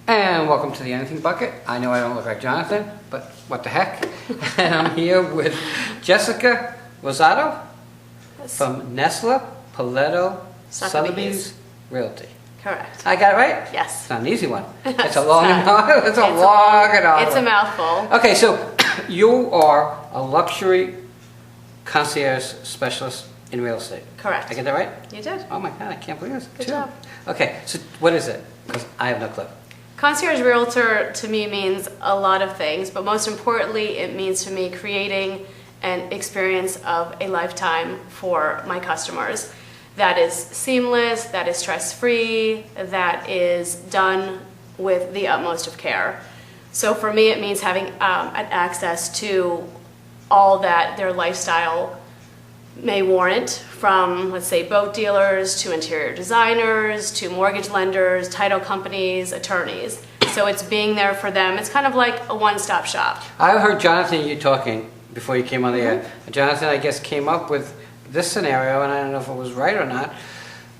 And welcome to the Anything Bucket. I know I don't look like Jonathan, but what the heck? And I'm here with Jessica Rosato from Nestler, Poletto, Sotheby's Realty. Correct. I got it right? Yes. It's not an easy one. It's It's a long and not. hard. It's a long and hard It's one. a mouthful. Okay, so you are a luxury concierge specialist in real estate. Correct. I get that right? You did. Oh my God, I can't believe this. Good Two. job. Okay, so what is it? Because I have no clue. Concierge Realtor to me means a lot of things, but most importantly, it means to me creating an experience of a lifetime for my customers that is seamless, that is stress-free, that is done with the utmost of care. So for me, it means having access to all that their lifestyle may warrant, from, let's say, boat dealers to interior designers to mortgage lenders, title companies, attorneys. So it's being there for them. It's kind of like a one-stop shop. I heard Jonathan, you talking before you came on the air. Jonathan, I guess, came up with this scenario, and I don't know if it was right or not.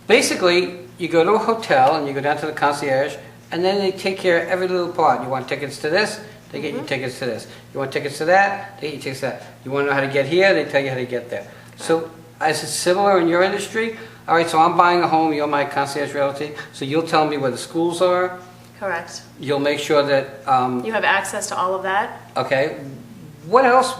Basically, you go to a hotel and you go down to the concierge, and then they take care of every little part. You want tickets to this, they get you tickets to this. You want tickets to that, they get you tickets to that. You want to know how to get here, they tell you how to get there. So, is it similar in your industry? All right, so I'm buying a home, you're my concierge realty, so you'll tell me where the schools are. Correct. You'll make sure that, You have access to all of that. okay, what else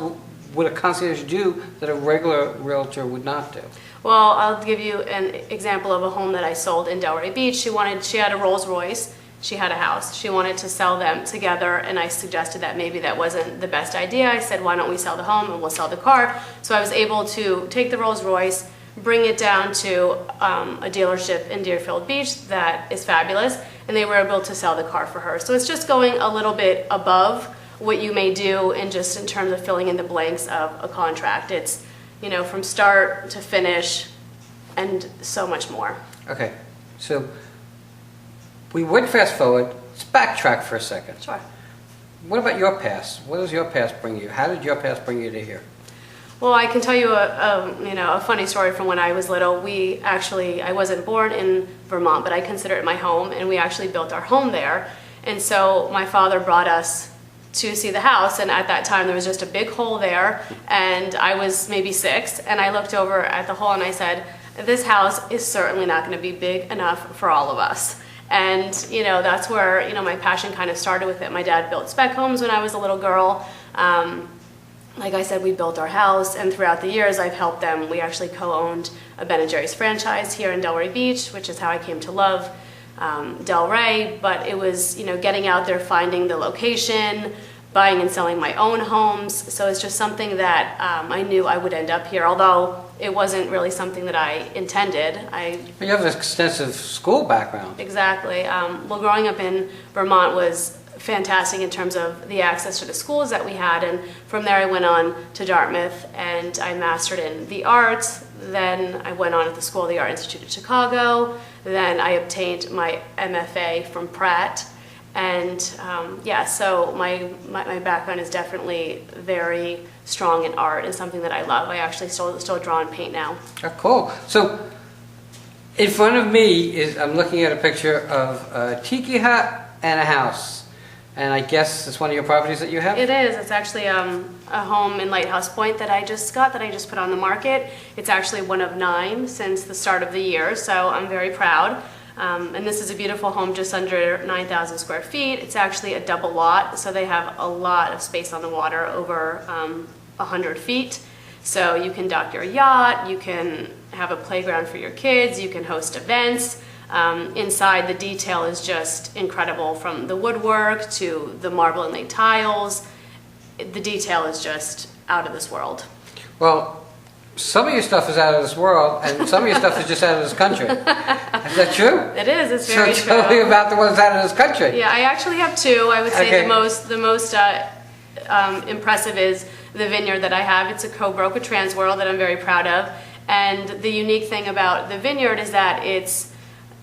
would a concierge do that a regular realtor would not do? Well, I'll give you an example of a home that I sold in Delray Beach. She had a Rolls Royce. She had a house. She wanted to sell them together, and I suggested that maybe that wasn't the best idea. I said, why don't we sell the home and we'll sell the car? So I was able to take the Rolls Royce, bring it down to a dealership in Deerfield Beach that is fabulous, and they were able to sell the car for her. So it's just going a little bit above what you may do in terms of filling in the blanks of a contract. It's, from start to finish and so much more. Okay, so we would fast forward. Let's backtrack for a second. Sure. What about your past? What does your past bring you? How did your past bring you to here? Well, I can tell you a funny story from when I was little. I wasn't born in Vermont, but I consider it my home, and we actually built our home there. And so my father brought us to see the house, and at that time there was just a big hole there, and I was maybe 6, and I looked over at the hole and I said, this house is certainly not going to be big enough for all of us. And that's where my passion kind of started with it. My dad built spec homes when I was a little girl. Like I said, we built our house, and throughout the years I've helped them. We actually co-owned a Ben & Jerry's franchise here in Delray Beach, which is how I came to love Delray. But it was getting out there, finding the location, buying and selling my own homes. So it's just something that I knew I would end up here, although it wasn't really something that I intended. You have an extensive school background. Exactly. Well, growing up in Vermont was fantastic in terms of the access to the schools that we had, and from there I went on to Dartmouth and I mastered in the arts. Then I went on at the School of the Art Institute of Chicago. Then I obtained my MFA from Pratt. And so my background is definitely very strong in art and something that I love. I actually still draw and paint now. Oh, cool. So in front of me I'm looking at a picture of a tiki hut and a house. And I guess it's one of your properties that you have? It is. It's actually a home in Lighthouse Point that I just put on the market. It's actually one of 9 since the start of the year, so I'm very proud. And this is a beautiful home, just under 9,000 square feet. It's actually a double lot, so they have a lot of space on the water, over 100 feet. So you can dock your yacht, you can have a playground for your kids, you can host events. Inside, the detail is just incredible, from the woodwork to the marble inlaid tiles. The detail is just out of this world. Well, some of your stuff is out of this world, and some of your stuff is just out of this country. Is that true? It is. It's very true. So tell me about the ones out of this country. Yeah, I actually have 2. I would say Okay. the most impressive is the vineyard that I have. It's a co-broke with Transworld that I'm very proud of. And the unique thing about the vineyard is that it's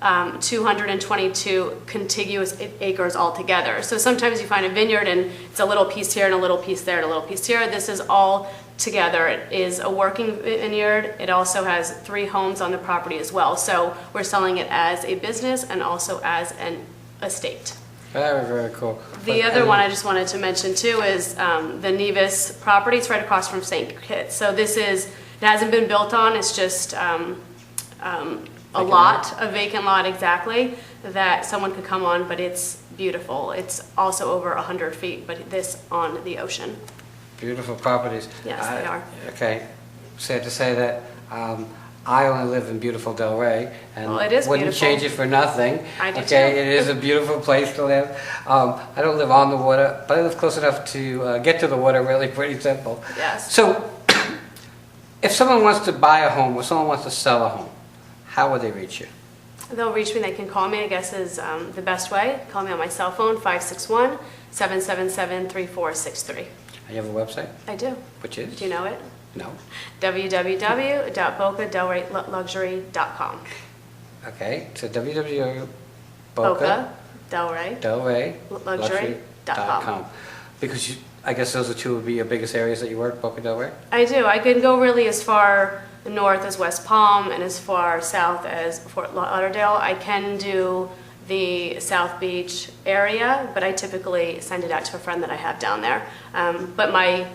222 contiguous acres altogether. So sometimes you find a vineyard and it's a little piece here and a little piece there and a little piece here. This is all together. It is a working vineyard. It also has 3 homes on the property as well. So we're selling it as a business and also as an estate. Very, very cool. The other one I just wanted to mention too is the Nevis property. It's right across from St. Kitts. So it hasn't been built on. It's just a vacant lot exactly, that someone could come on, but it's beautiful. It's also over 100 feet, but this on the ocean. Beautiful properties. Yes, they are. Okay, sad to say that I only live in beautiful Delray, and Well, it is wouldn't beautiful. change it for nothing. I do Okay, too. it is a beautiful place to live. I don't live on the water, but I live close enough to get to the water. Really, pretty simple. Yes. So, if someone wants to buy a home or someone wants to sell a home, how would they reach you? They'll reach me. They can call me, I guess is the best way. Call me on my cell phone, 561-777-3463. You have a website, I do. which is? Do you know it? No. www.bocadelray.com. Okay, so www.boca Boca Delray Luxury.com. Because I guess those are two would be your biggest areas that you work, Boca Del Rey? I do. I can go really as far north as West Palm and as far south as Fort Lauderdale. I can do the South Beach area, but I typically send it out to a friend that I have down there. But my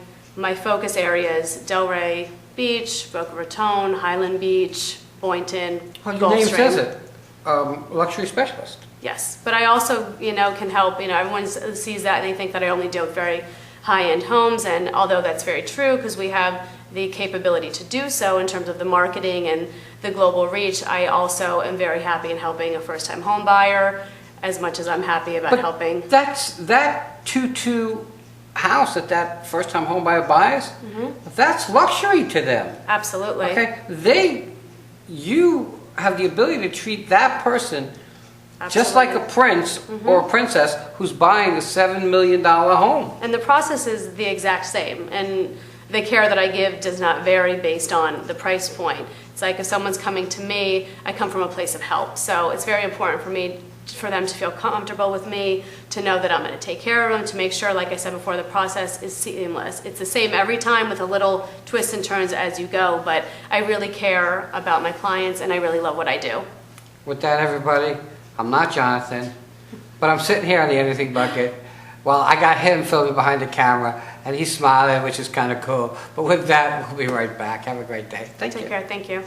focus area is Delray Beach, Boca Raton, Highland Beach, Boynton, Well, your name Gulfstream. says it, luxury specialist. Yes, but I also, can help, everyone sees that and they think that I only deal with very high-end homes, and although that's very true because we have the capability to do so in terms of the marketing and the global reach, I also am very happy in helping a first-time home buyer as much as I'm happy about helping. That 2-2 house that first-time home buyer buys, that's luxury to them. Absolutely. Okay, you have the ability to treat that person just like a prince or a princess who's buying a $7 million home. And the process is the exact same, and the care that I give does not vary based on the price point. It's like if someone's coming to me, I come from a place of help, so it's very important for them to feel comfortable with me, to know that I'm going to take care of them, to make sure, like I said before, the process is seamless. It's the same every time with a little twists and turns as you go, but I really care about my clients and I really love what I do. With that, everybody, I'm not Jonathan, but I'm sitting here on the Anything Bucket. Well, I got him filming behind the camera, and he's smiling, which is kind of cool. But with that, we'll be right back. Have a great day. Thank you. Take care. Thank you.